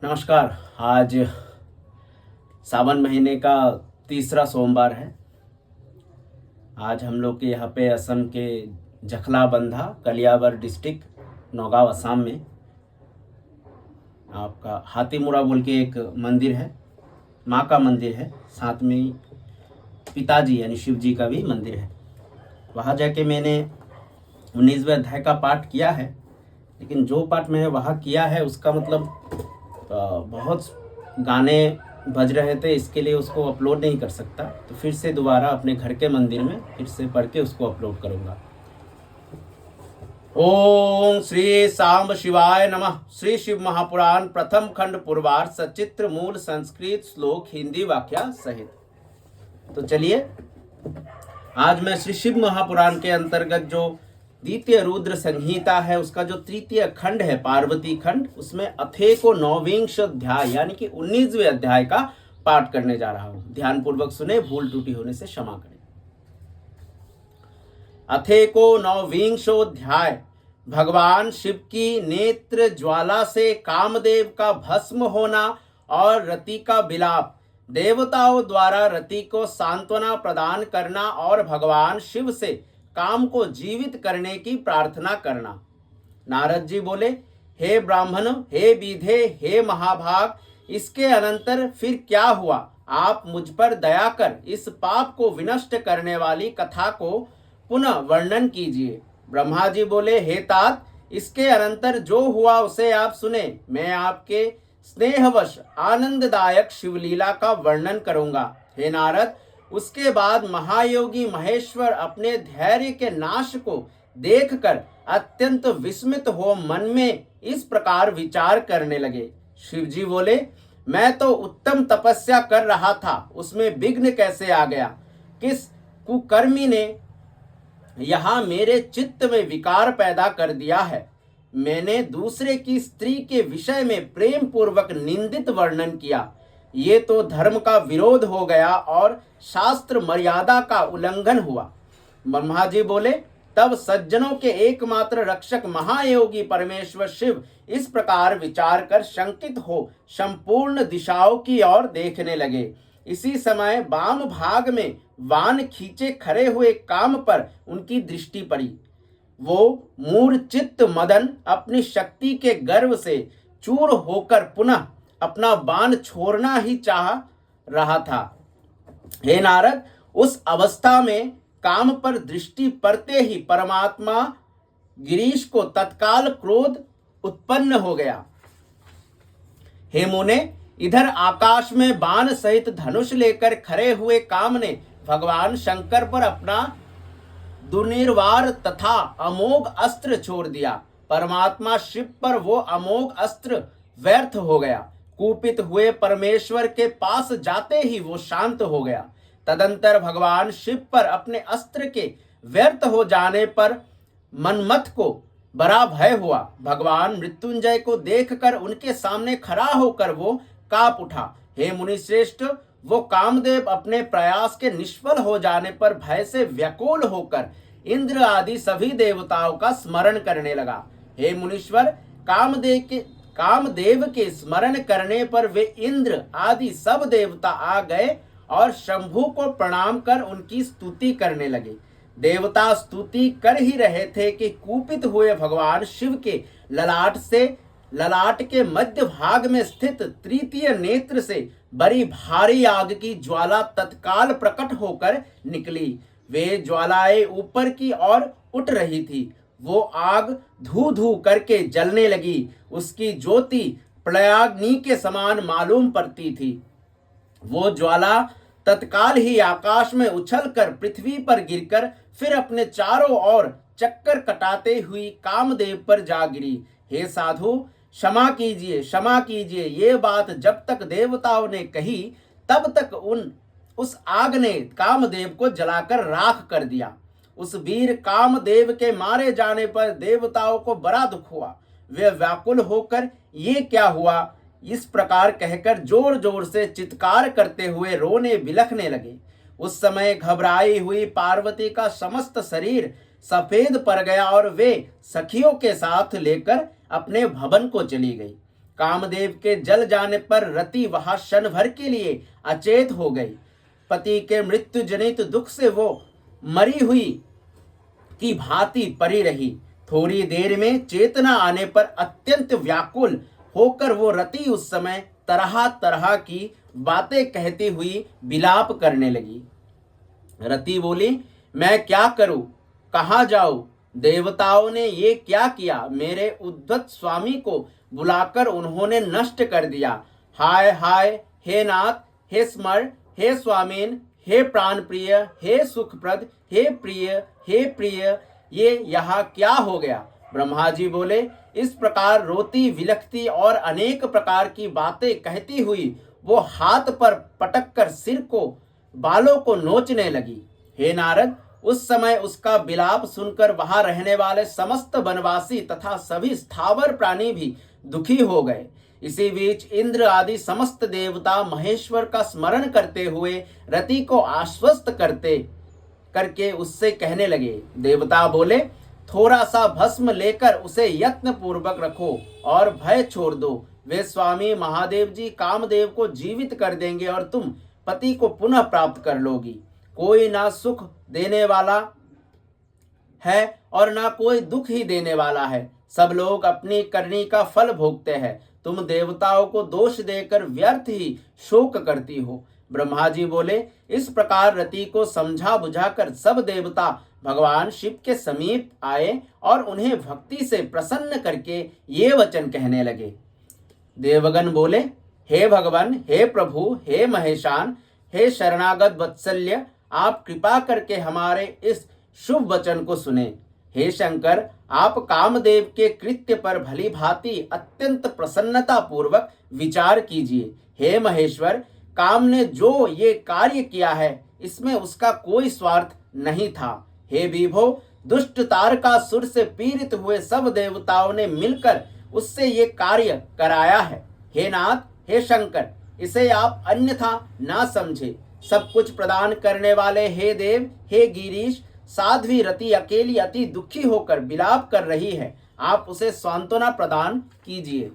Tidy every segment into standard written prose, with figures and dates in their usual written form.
नमस्कार। आज सावन महीने का तीसरा सोमवार है। आज हम लोग के यहाँ पे असम के जखलाबंधा कलियाबर डिस्ट्रिक्ट नौगांव असम में आपका हाथीमुड़ा बोल के एक मंदिर है, माँ का मंदिर है। साथ में ही पिताजी यानी शिव जी का भी मंदिर है। वहाँ जाके मैंने 19वें अध्याय का पाठ किया है, लेकिन जो पाठ मैंने वहाँ किया है उसका मतलब बहुत गाने बज रहे थे, इसके लिए उसको अपलोड नहीं कर सकता। तो फिर से दोबारा अपने घर के मंदिर में फिर से पढ़ के उसको अपलोड करूँगा। ओम श्री सांब शिवाय नमः। श्री शिव महापुराण प्रथम खंड पूर्वार्ध सचित्र मूल संस्कृत श्लोक हिंदी वाक्य सहित। तो चलिए, आज मैं श्री शिव महापुराण के अंतर्गत जो द्वितीय रुद्र संहिता है उसका जो तृतीय खंड है पार्वती खंड, उसमें अथेको नवविंश अध्याय यानी कि 19वें अध्याय का पाठ करने जा रहा हूं। ध्यान पूर्वक सुने, भूल त्रुटि होने से क्षमा करें। अथेको नवविंशोध्याय। भगवान शिव की नेत्र ज्वाला से कामदेव का भस्म होना और रति का विलाप, देवताओं द्वारा रति को सांत्वना प्रदान करना और भगवान शिव से काम को जीवित करने की प्रार्थना करना। नारद जी बोले, हे ब्राह्मण, हे विधे, हे महाभाग, इसके अनंतर फिर क्या हुआ? आप मुझ पर दया कर इस पाप को विनष्ट करने वाली कथा को पुनः वर्णन कीजिए। ब्रह्मा जी बोले, हे तात, इसके अनंतर जो हुआ उसे आप सुने। मैं आपके स्नेहवश आनंददायक शिवलीला का वर्णन करूंगा। हे नारद, उसके बाद महायोगी महेश्वर अपने धैर्य के नाश को देखकर अत्यंत विस्मित हो मन में इस प्रकार विचार करने लगे। शिव जी बोले, मैं तो उत्तम तपस्या कर रहा था, उसमें विघ्न कैसे आ गया? किस कुकर्मी ने यहाँ मेरे चित्त में विकार पैदा कर दिया है? मैंने दूसरे की स्त्री के विषय में प्रेम पूर्वक निंदित वर्णन किया। ये तो धर्म का विरोध हो गया और शास्त्र मर्यादा का उल्लंघन हुआ। ब्रह्मा जी बोले, तब सज्जनों के एकमात्र रक्षक महायोगी परमेश्वर शिव इस प्रकार विचार कर शंकित हो संपूर्ण दिशाओं की ओर देखने लगे। इसी समय वाम भाग में वान खींचे खड़े हुए काम पर उनकी दृष्टि पड़ी। वो मूर्छित मदन अपनी शक्ति के गर्व से चूर होकर पुनः अपना बाण छोड़ना ही चाह रहा था। हे नारद, उस अवस्था में काम पर दृष्टि पड़ते ही परमात्मा गिरीश को तत्काल क्रोध उत्पन्न हो गया। हे मुने, इधर आकाश में बाण सहित धनुष लेकर खड़े हुए काम ने भगवान शंकर पर अपना दुर्निवार तथा अमोघ अस्त्र छोड़ दिया। परमात्मा शिव पर वो अमोघ अस्त्र व्यर्थ हो गया। कुपित हुए परमेश्वर के पास जाते ही वो शांत हो गया। तदंतर भगवान शिव पर अपने अस्त्र के व्यर्थ हो जाने पर मनमथ को बड़ा भय हुआ। भगवान मृत्युंजय को देखकर उनके सामने खड़ा होकर वो कांप उठा। हे मुनिश्रेष्ठ, वो कामदेव अपने प्रयास के निष्फल हो जाने पर भय से व्याकुल होकर इंद्र आदि सभी देवताओं का स्मरण करने लगा। हे मुनीश्वर, कामदेव के स्मरण करने पर वे इंद्र आदि सब देवता आ गए और शंभु को प्रणाम कर उनकी स्तुति करने लगे। देवता स्तुति कर ही रहे थे कि कुपित हुए भगवान शिव के ललाट के मध्य भाग में स्थित तृतीय नेत्र से बड़ी भारी आग की ज्वाला तत्काल प्रकट होकर निकली। वे ज्वालाएं ऊपर की ओर उठ रही थी। वो आग धू धू करके जलने लगी। उसकी ज्योति प्रयाग्नि के समान मालूम पड़ती थी। वो ज्वाला तत्काल ही आकाश में उछलकर पृथ्वी पर गिरकर फिर अपने चारों ओर चक्कर कटाते हुई कामदेव पर जा गिरी। हे साधु, क्षमा कीजिए, क्षमा कीजिए। ये बात जब तक देवताओं ने कही तब तक उस आग ने कामदेव को जलाकर राख कर दिया। उस वीर कामदेव के मारे जाने पर देवताओं को बड़ा दुख हुआ। वे व्याकुल होकर ये क्या हुआ इस प्रकार कहकर जोर जोर से चित्कार करते हुए रोने बिलखने लगे। उस समय घबराई हुई पार्वती का समस्त शरीर सफेद पड़ गया और वे सखियों के साथ लेकर अपने भवन को चली गई। कामदेव के जल जाने पर रति वहां क्षण भर के लिए अचेत हो गई। पति के मृत्यु जनित दुख से वो मरी हुई की भांति पड़ी रही। थोड़ी देर में चेतना आने पर अत्यंत व्याकुल होकर वो रति उस समय तरह तरह की बातें कहती हुई विलाप करने लगी। रति बोली, मैं क्या करूं, कहाँ जाऊं? देवताओं ने ये क्या किया? मेरे उद्धत स्वामी को बुलाकर उन्होंने नष्ट कर दिया। हाय हाय, हे नाथ, हे स्मर, हे स्वामीन, हे प्राण प्रिय, हे सुखप्रद, हे प्रिय, ये यहाँ क्या हो गया? ब्रह्मा जी बोले, इस प्रकार रोती विलखती और अनेक प्रकार की बातें कहती हुई वो हाथ पर पटक कर सिर को बालों को नोचने लगी। हे नारद, उस समय उसका विलाप सुनकर वहां रहने वाले समस्त वनवासी तथा सभी स्थावर प्राणी भी दुखी हो गए। इसी बीच इंद्र आदि समस्त देवता महेश्वर का स्मरण करते हुए रति को आश्वस्त करके उससे कहने लगे। देवता बोले, थोड़ा सा भस्म लेकर उसे यत्न पूर्वक रखो और भय छोड़ दो। वे स्वामी महादेव जी कामदेव को जीवित कर देंगे और तुम पति को पुनः प्राप्त कर लोगी। कोई ना सुख देने वाला है और ना कोई दुख ही देने वाला है। सब लोग अपनी करनी का फल भोगते हैं। तुम देवताओं को दोष देकर व्यर्थ ही शोक करती हो। ब्रह्मा जी बोले, इस प्रकार रति को समझा बुझाकर सब देवता भगवान शिव के समीप आए और उन्हें भक्ति से प्रसन्न करके ये वचन कहने लगे। देवगण बोले, हे भगवान, हे प्रभु, हे महेशान, हे शरणागत वत्सल्य, आप कृपा करके हमारे इस शुभ वचन को सुने। हे शंकर, आप कामदेव के कृत्य पर भली भांति अत्यंत प्रसन्नता पूर्वक विचार कीजिए। हे महेश्वर, काम ने जो ये कार्य किया है इसमें उसका कोई स्वार्थ नहीं था। हे विभो, दुष्ट तारकासुर से पीड़ित हुए सब देवताओं ने मिलकर उससे ये कार्य कराया है। हे नाथ, हे शंकर, इसे आप अन्यथा ना समझे। सब कुछ प्रदान करने वाले हे देव, हे गिरीश, साध्वी रति अकेली अति दुखी होकर विलाप कर रही है। आप उसे सांत्वना प्रदान कीजिए।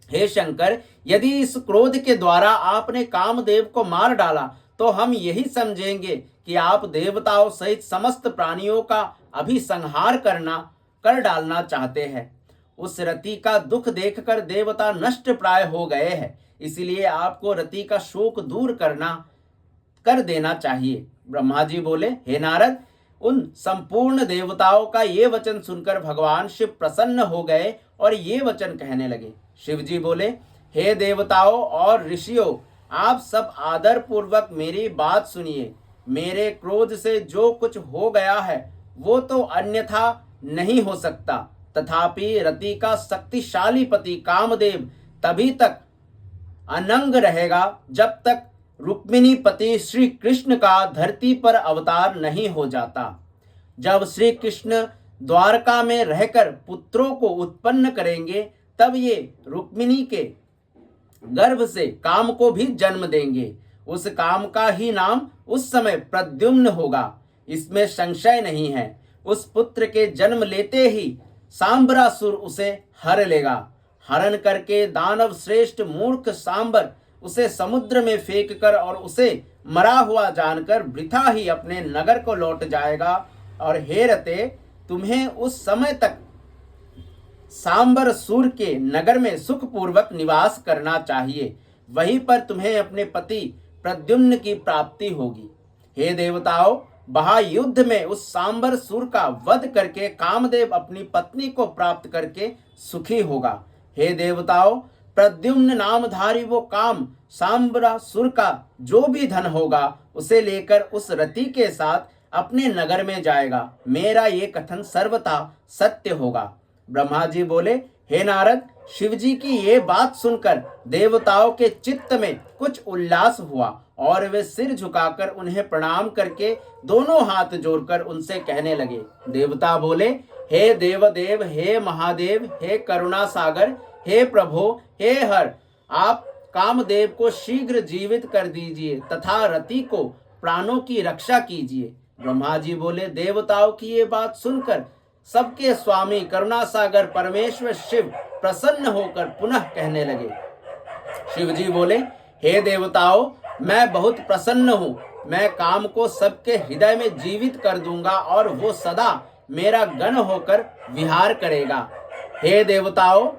हे शंकर, यदि इस क्रोध के द्वारा आपने कामदेव को मार डाला तो हम यही समझेंगे कि आप देवताओं सहित समस्त प्राणियों का अभी संहार कर डालना चाहते हैं। उस रति का दुख देखकर देवता नष्ट प्राय हो गए हैं, इसलिए आपको रति का शोक दूर कर देना चाहिए। ब्रह्मा जी बोले, हे नारद, उन संपूर्ण देवताओं का ये वचन सुनकर भगवान शिव प्रसन्न हो गए और ये वचन कहने लगे। शिव जी बोले, हे देवताओं और ऋषियों, आप सब आदर पूर्वक मेरी बात सुनिए। मेरे क्रोध से जो कुछ हो गया है वो तो अन्यथा नहीं हो सकता, तथापि रति का शक्तिशाली पति कामदेव तभी तक अनंग रहेगा जब तक रुक्मिणी पति श्री कृष्ण का धरती पर अवतार नहीं हो जाता। जब श्री कृष्ण द्वारका में रहकर पुत्रों को उत्पन्न करेंगे तब ये रुक्मिणी के गर्भ से काम को भी जन्म देंगे। उस काम का ही नाम उस समय प्रद्युम्न होगा, इसमें संशय नहीं है। उस पुत्र के जन्म लेते ही सांबरासुर उसे हर लेगा। हरण करके दानव श्रेष्ठ मूर्ख सांबर उसे समुद्र में फेंक कर और उसे मरा हुआ जानकर वृथा ही अपने नगर को लौट जाएगा। और हे रते, तुम्हें उस समय तक सांबर सूर के नगर में सुखपूर्वक निवास करना चाहिए। वहीं पर तुम्हें अपने पति प्रद्युम्न की प्राप्ति होगी। हे देवताओं, महायुद्ध में उस सांबर सूर का वध करके कामदेव अपनी पत्नी को प्राप्त करके सुखी होगा। हे देवताओं, प्रद्युम्न नामधारी वो काम सांबरासुर का जो भी धन होगा उसे लेकर उस रति के साथ अपने नगर में जाएगा। मेरा ये कथन सर्वथा सत्य होगा। ब्रह्मा जी बोले, हे नारद, शिवजी की ये बात सुनकर देवताओं के चित्त में कुछ उल्लास हुआ और वे सिर झुकाकर उन्हें प्रणाम करके दोनों हाथ जोड़कर उनसे कहने लगे। देवता बोले, हे देवदेव, हे महादेव, हे करुणा सागर, हे प्रभो, हे हर, आप कामदेव को शीघ्र जीवित कर दीजिए तथा रति को प्राणों की रक्षा कीजिए। ब्रह्मा जी बोले, देवताओं की ये बात सुनकर सबके स्वामी करुणा सागर परमेश्वर शिव प्रसन्न होकर पुनः कहने लगे। शिव जी बोले, हे देवताओं, मैं बहुत प्रसन्न हूँ। मैं काम को सबके हृदय में जीवित कर दूंगा और वो सदा मेरा गण होकर विहार करेगा। हे देवताओं,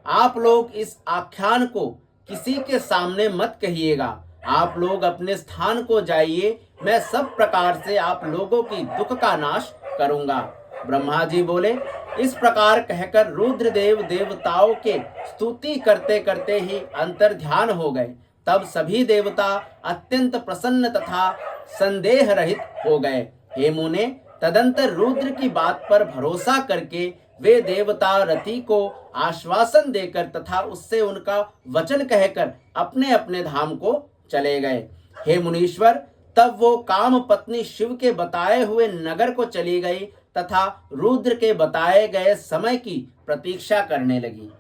आप लोग इस आख्यान को किसी के सामने मत कहिएगा। आप लोग अपने स्थान को जाइए, मैं सब प्रकार से आप लोगों की दुख का नाश करूंगा। ब्रह्मा जी बोले, इस प्रकार कहकर रुद्रदेव देवताओं के स्तुति करते करते ही अंतर्ध्यान हो गए। तब सभी देवता अत्यंत प्रसन्न तथा संदेह रहित हो गए। हे मुने, तदंतर रुद्र की बात पर भरोसा करके वे देवता रति को आश्वासन देकर तथा उससे उनका वचन कहकर अपने अपने धाम को चले गए। हे मुनीश्वर, तब वो काम पत्नी शिव के बताए हुए नगर को चली गई तथा रुद्र के बताए गए समय की प्रतीक्षा करने लगी।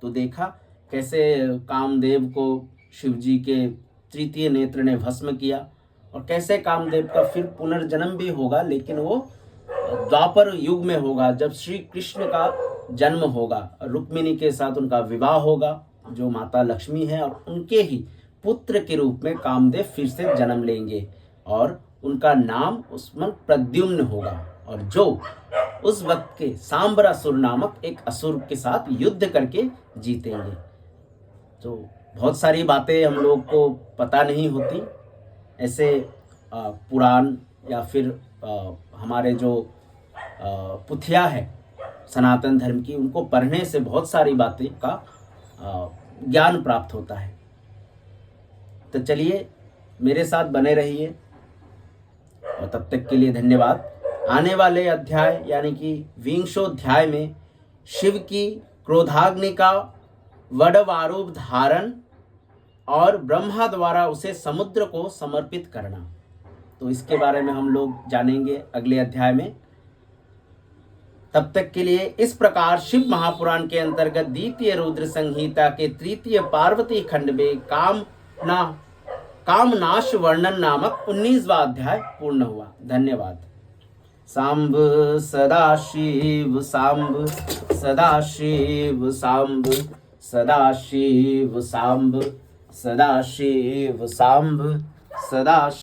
तो देखा कैसे कामदेव को शिव जी के तृतीय नेत्र ने भस्म किया और कैसे कामदेव का फिर पुनर्जन्म भी होगा, लेकिन वो द्वापर युग में होगा, जब श्री कृष्ण का जन्म होगा, रुक्मिणी के साथ उनका विवाह होगा जो माता लक्ष्मी है, और उनके ही पुत्र के रूप में कामदेव फिर से जन्म लेंगे और उनका नाम उसमें प्रद्युम्न होगा, और जो उस वक्त के सांबरासुर नामक एक असुर के साथ युद्ध करके जीतेंगे। तो बहुत सारी बातें हम लोग को पता नहीं होती, ऐसे पुराण या फिर हमारे जो पुथिया है सनातन धर्म की, उनको पढ़ने से बहुत सारी बातें का ज्ञान प्राप्त होता है। तो चलिए मेरे साथ बने रहिए और तब तक के लिए धन्यवाद। आने वाले अध्याय यानी कि विंशोध्याय में शिव की क्रोधाग्नि का वडवारूप धारण और ब्रह्मा द्वारा उसे समुद्र को समर्पित करना, तो इसके बारे में हम लोग जानेंगे अगले अध्याय में। तब तक के लिए इस प्रकार शिव महापुराण के अंतर्गत द्वितीय रुद्र संहिता के तृतीय पार्वती खंड में कामनाश वर्णन नामक 19वां अध्याय पूर्ण हुआ। धन्यवाद। सांब सदाशिव सांब सदाशिव सांब सदाशिव सांब सदाशिव सांब सदा